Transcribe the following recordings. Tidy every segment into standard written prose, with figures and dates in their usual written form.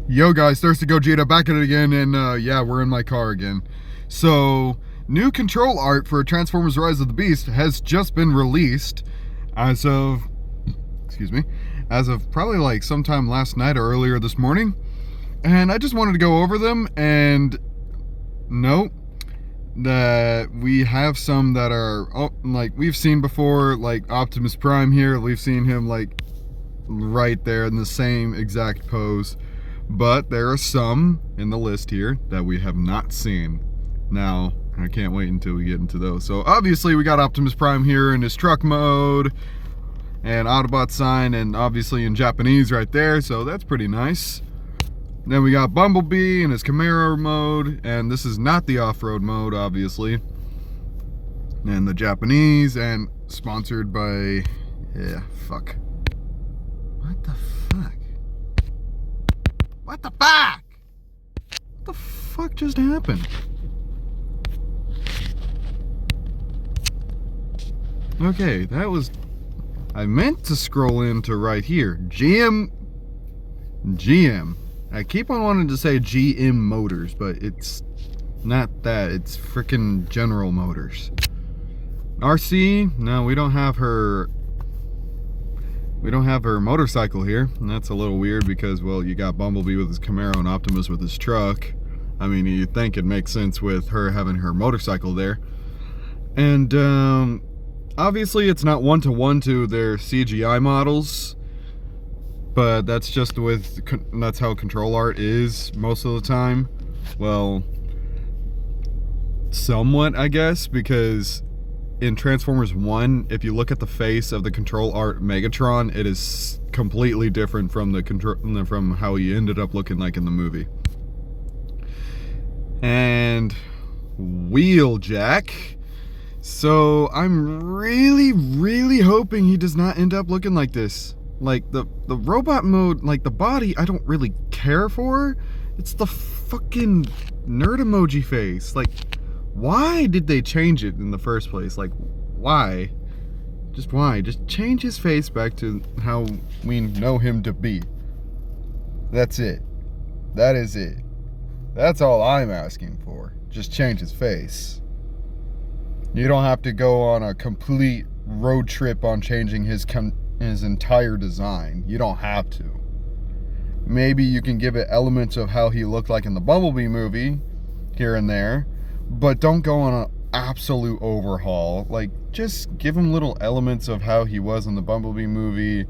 Yo guys, Thirsty Gogeta back at it again, and yeah, we're in my car again. So, new control art for Transformers Rise of the Beast has just been released as of, as of probably like sometime last night or earlier this morning. And I just wanted to go over them and note that we have some that are, like we've seen before, like Optimus Prime here. We've seen him like right there in the same exact pose. But there are some in the list here that we have not seen. Now, I can't wait until we get into those. So obviously we got Optimus Prime here in his truck mode and Autobot sign, and obviously in Japanese right there, so that's pretty nice. Then we got Bumblebee in his Camaro mode, and this is not the off-road mode, obviously. And the Japanese, and sponsored by, yeah, fuck. What the fuck? What the fuck? What the fuck just happened? Okay, that was... I meant to scroll into right here. GM. I keep on wanting to say GM Motors, but it's not that. It's freaking General Motors. RC, no, we don't have her... We don't have her motorcycle here, and that's a little weird because, well, you got Bumblebee with his Camaro and Optimus with his truck. I mean, you'd think it makes sense with her having her motorcycle there. And, obviously it's not one-to-one to their CGI models, but that's just that's how control art is most of the time. Well, somewhat, I guess, because in Transformers 1, if you look at the face of the control art Megatron, it is completely different from from how he ended up looking like in the movie. And Wheeljack. So I'm really hoping he does not end up looking like this. Like the robot mode, like the body, I don't really care for. It's the fucking nerd emoji face. Like, why did they change it in the first place? Like, why? Just why? Just change his face back to how we know him to be. That's it. That is it. That's all I'm asking for. Just change his face. You don't have to go on a complete road trip on changing his entire design. You don't have to. Maybe you can give it elements of how he looked like in the Bumblebee movie, here and there, but don't go on an absolute overhaul. Like, just give him little elements of how he was in the Bumblebee movie,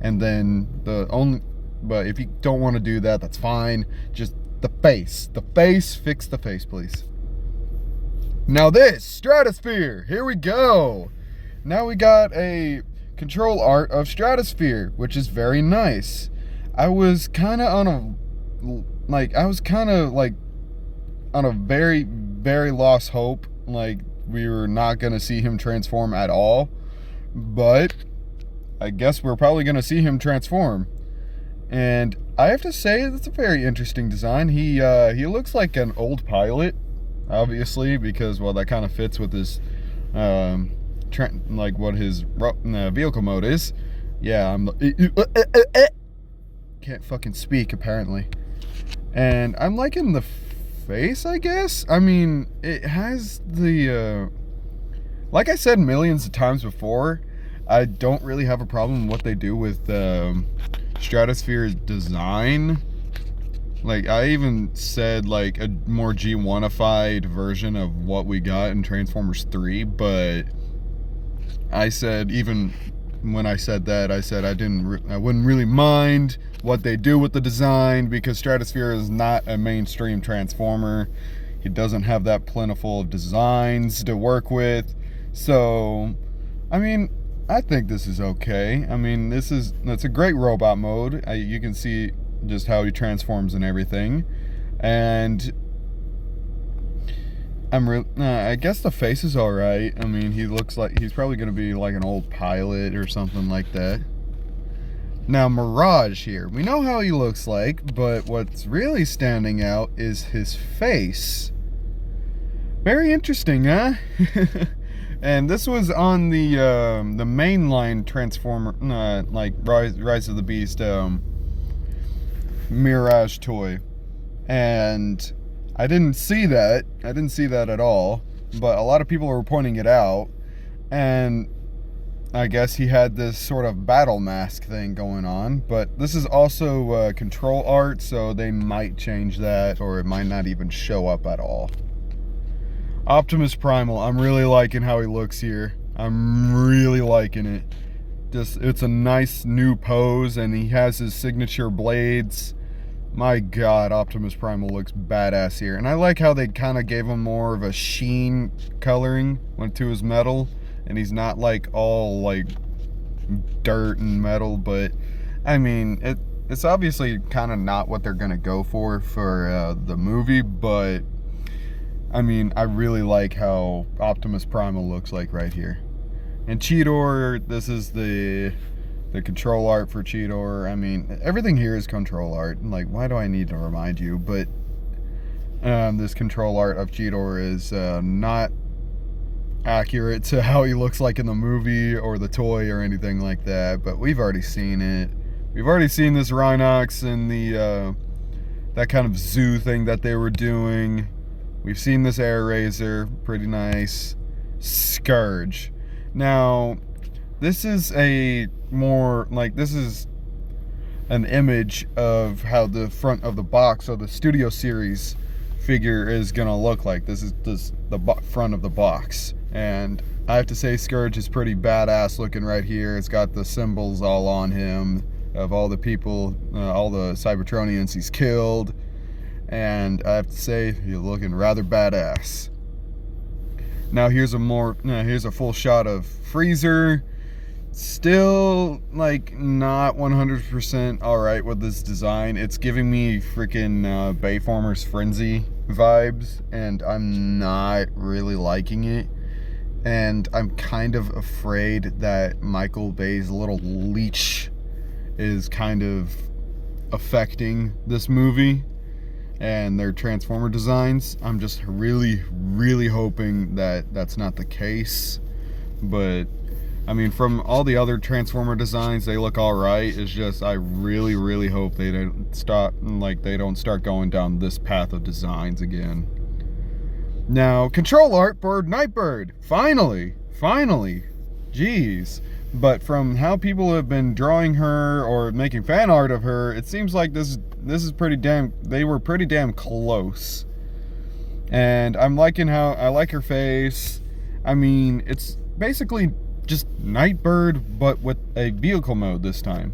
and then but if you don't want to do that, that's fine. Just the face, fix the face, please. Now this, Stratosphere, here we go. Now we got a control art of Stratosphere, which is very nice. I was kind of on a very lost hope, like we were not going to see him transform at all, but I guess we're probably going to see him transform. And I have to say, it's a very interesting design. He looks like an old pilot, obviously, because, well, that kind of fits with his like what his vehicle mode is. Yeah, can't fucking speak apparently. And I'm liking the face, I guess. I mean, it has the like I said millions of times before, I don't really have a problem with what they do with Stratosphere's design. Like, I even said, like, a more G1-ified version of what we got in Transformers 3, but I said, even when I said that, I said I wouldn't really mind what they do with the design, because Stratosphere is not a mainstream Transformer. He doesn't have that plentiful of designs to work with. So, I mean, I think this is okay. I mean, that's a great robot mode. You can see just how he transforms and everything. And I guess the face is alright. I mean, he looks like he's probably going to be like an old pilot or something like that. Now, Mirage here. We know how he looks like, but what's really standing out is his face. Very interesting, huh? And this was on the mainline Transformer, like Rise of the Beast Mirage toy. And I didn't see that. I didn't see that at all. But a lot of people were pointing it out. And I guess he had this sort of battle mask thing going on. But this is also control art, so they might change that, or it might not even show up at all. Optimus Primal, I'm really liking how he looks here. I'm really liking it. Just, it's a nice new pose, and he has his signature blades. My God, Optimus Primal looks badass here. And I like how they kind of gave him more of a sheen coloring to his metal. And he's not like all like dirt and metal, but I mean, it's obviously kind of not what they're gonna go for the movie, but I mean, I really like how Optimus Primal looks like right here. And Chidor, this is the control art for Chidor. I mean, everything here is control art. Like, why do I need to remind you? But this control art of Chidor is not accurate to how he looks like in the movie or the toy or anything like that. But we've already seen it. We've already seen this Rhinox in the that kind of zoo thing that they were doing. We've seen this Air Razor, pretty nice. Scourge. Now, this is a more, like, this is an image of how the front of the box of the Studio Series figure is gonna look like. This is the front of the box. And I have to say, Scourge is pretty badass looking right here. It's got the symbols all on him of all the people, all the Cybertronians he's killed. And I have to say, he's looking rather badass. Now here's a full shot of Freezer. Still, like, not 100% alright with this design. It's giving me freaking Bayformers Frenzy vibes, and I'm not really liking it. And I'm kind of afraid that Michael Bay's little leech is kind of affecting this movie and their Transformer designs. I'm just really, really hoping that that's not the case. But I mean, from all the other Transformer designs, they look all right. It's just, I really, really hope they don't start going down this path of designs again. Now, control art for Nightbird. Finally. Jeez. But from how people have been drawing her or making fan art of her, it seems like this is pretty damn, they were pretty damn close. And I'm liking how, I like her face. I mean, it's basically just Nightbird, but with a vehicle mode this time.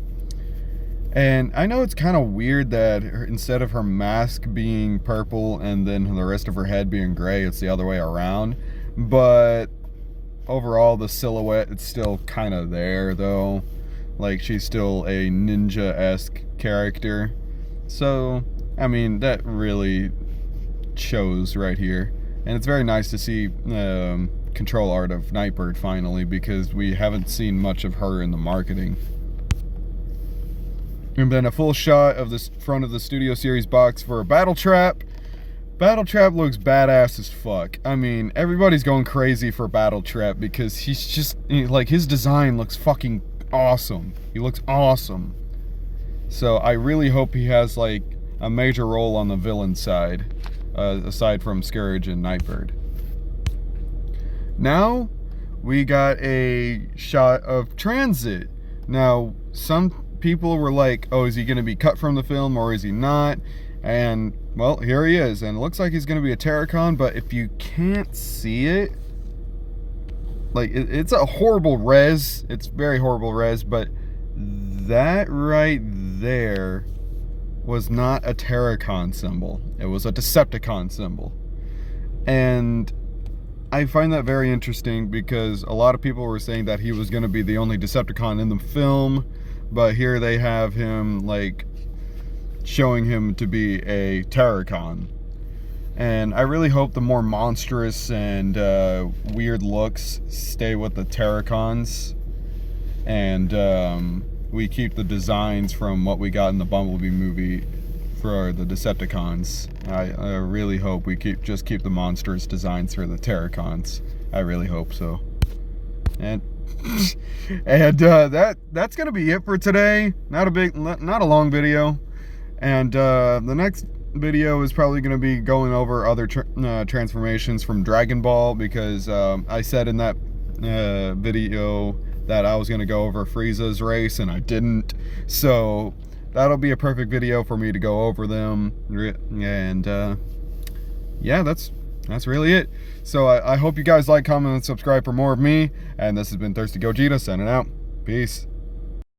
And I know it's kind of weird that instead of her mask being purple and then the rest of her head being gray, it's the other way around. But overall, the silhouette, it's still kind of there, though. Like, she's still a ninja-esque character. So, I mean, that really shows right here. And it's very nice to see control art of Nightbird finally, because we haven't seen much of her in the marketing. And then a full shot of the front of the Studio Series box for a Battle Trap. Battle Trap looks badass as fuck. I mean, everybody's going crazy for Battle Trap because he's just, like, his design looks fucking awesome. He looks awesome. So I really hope he has, like, a major role on the villain side, aside from Scourge and Nightbird. Now, we got a shot of Transit. Now, some people were like, oh, is he going to be cut from the film or is he not? And, well, here he is. And it looks like he's going to be a Terracon, but if you can't see it, like, it's a horrible res. It's very horrible res, but that right there was not a Terracon symbol. It was a Decepticon symbol. And I find that very interesting because a lot of people were saying that he was going to be the only Decepticon in the film, but here they have him, like, showing him to be a Terracon. And I really hope the more monstrous and weird looks stay with the Terracons, and we keep the designs from what we got in the Bumblebee movie for the Decepticons. I really hope we just keep the monstrous designs for the Terracons. I really hope so. And that's gonna be it for today. Not a long video. And the next video is probably going to be going over other transformations from Dragon Ball, because I said in that video that I was going to go over Frieza's race and I didn't. So that'll be a perfect video for me to go over them. And yeah, that's really it. So I hope you guys like, comment, and subscribe for more of me. And this has been Thirsty Gogeta signing out. Peace.